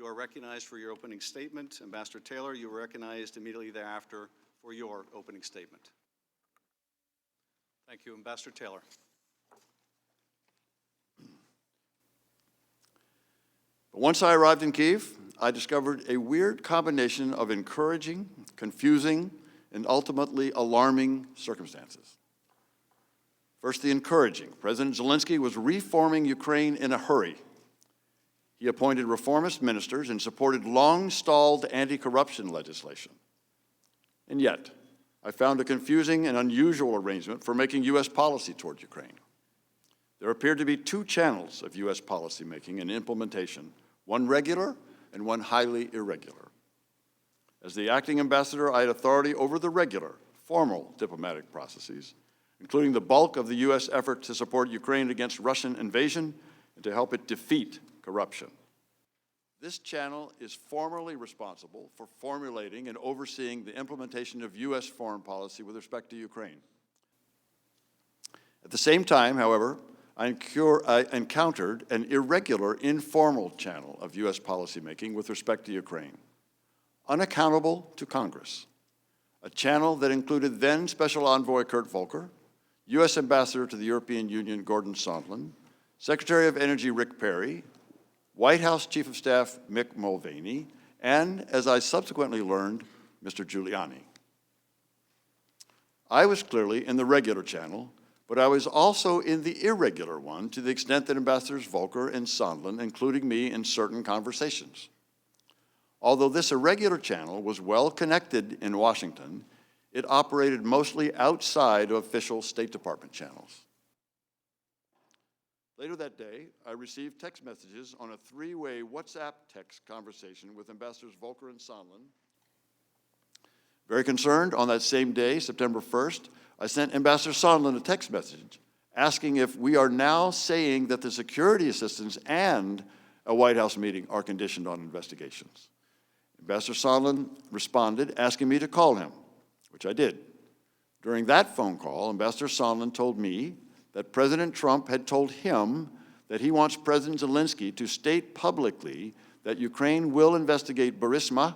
You are recognized for your opening statement. Ambassador Taylor, you are recognized immediately thereafter for your opening statement. Thank you, Ambassador Taylor. But once I arrived in Kyiv, I discovered a weird combination of encouraging, confusing, and ultimately alarming circumstances. First, the encouraging. President Zelensky was reforming Ukraine in a hurry. He appointed reformist ministers and supported long-stalled anti-corruption legislation. And yet, I found a confusing and unusual arrangement for making U.S. policy toward Ukraine. There appeared to be two channels of U.S. policymaking and implementation, one regular and one highly irregular. As the acting ambassador, I had authority over the regular, formal diplomatic processes, including the bulk of the U.S. effort to support Ukraine against Russian invasion and to help it defeat corruption. This channel is formally responsible for formulating and overseeing the implementation of U.S. foreign policy with respect to Ukraine. At the same time, however, I encountered an irregular, informal channel of U.S. policymaking with respect to Ukraine, unaccountable to Congress, a channel that included then Special Envoy Kurt Volker, U.S. Ambassador to the European Union Gordon Sondland, Secretary of Energy Rick Perry, White House Chief of Staff Mick Mulvaney, and, as I subsequently learned, Mr. Giuliani. I was clearly in the regular channel, but I was also in the irregular one to the extent that Ambassadors Volker and Sondland, including me in certain conversations. Although this irregular channel was well connected in Washington, it operated mostly outside of official State Department channels. Later that day, I received text messages on a three-way WhatsApp text conversation with Ambassadors Volker and Sondland. Very concerned, on that same day, September 1st, I sent Ambassador Sondland a text message asking if we are now saying that the security assistance and a White House meeting are conditioned on investigations. Ambassador Sondland responded asking me to call him, which I did. During that phone call, Ambassador Sondland told me that President Trump had told him that he wants President Zelensky to state publicly that Ukraine will investigate Burisma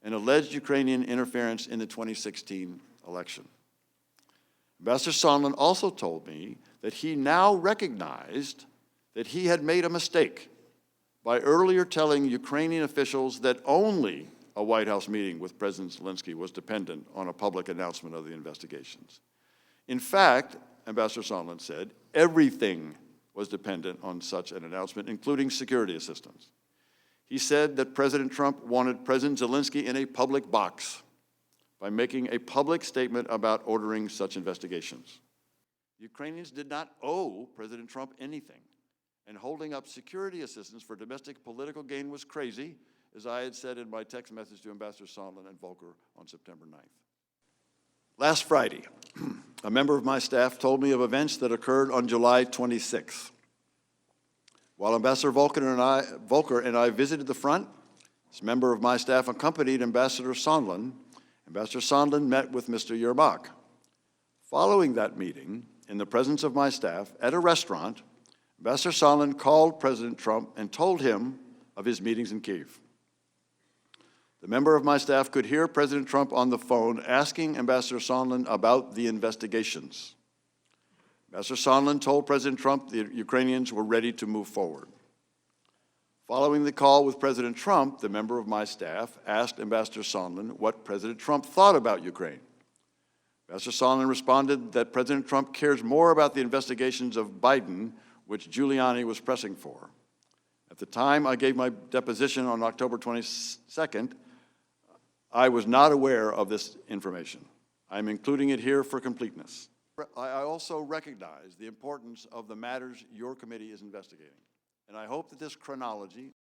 and alleged Ukrainian interference in the 2016 election. Ambassador Sondland also told me that he now recognized that he had made a mistake by earlier telling Ukrainian officials that only a White House meeting with President Zelensky was dependent on a public announcement of the investigations. In fact, Ambassador Sondland said, everything was dependent on such an announcement, including security assistance. He said that President Trump wanted President Zelensky in a public box by making a public statement about ordering such investigations. Ukrainians did not owe President Trump anything, and holding up security assistance for domestic political gain was crazy, as I had said in my text message to Ambassador Sondland and Volker on September 9th. Last Friday, a member of my staff told me of events that occurred on July 26th. While Ambassador Volker and I visited the front, this member of my staff accompanied Ambassador Sondland. Ambassador Sondland met with Mr. Yermak. Following that meeting, in the presence of my staff, at a restaurant, Ambassador Sondland called President Trump and told him of his meetings in Kyiv. The member of my staff could hear President Trump on the phone asking Ambassador Sondland about the investigations. Ambassador Sondland told President Trump the Ukrainians were ready to move forward. Following the call with President Trump, the member of my staff asked Ambassador Sondland what President Trump thought about Ukraine. Ambassador Sondland responded that President Trump cares more about the investigations of Biden, which Giuliani was pressing for. At the time I gave my deposition on October 22nd, I was not aware of this information. I'm including it here for completeness. I also recognize the importance of the matters your committee is investigating, and I hope that this chronology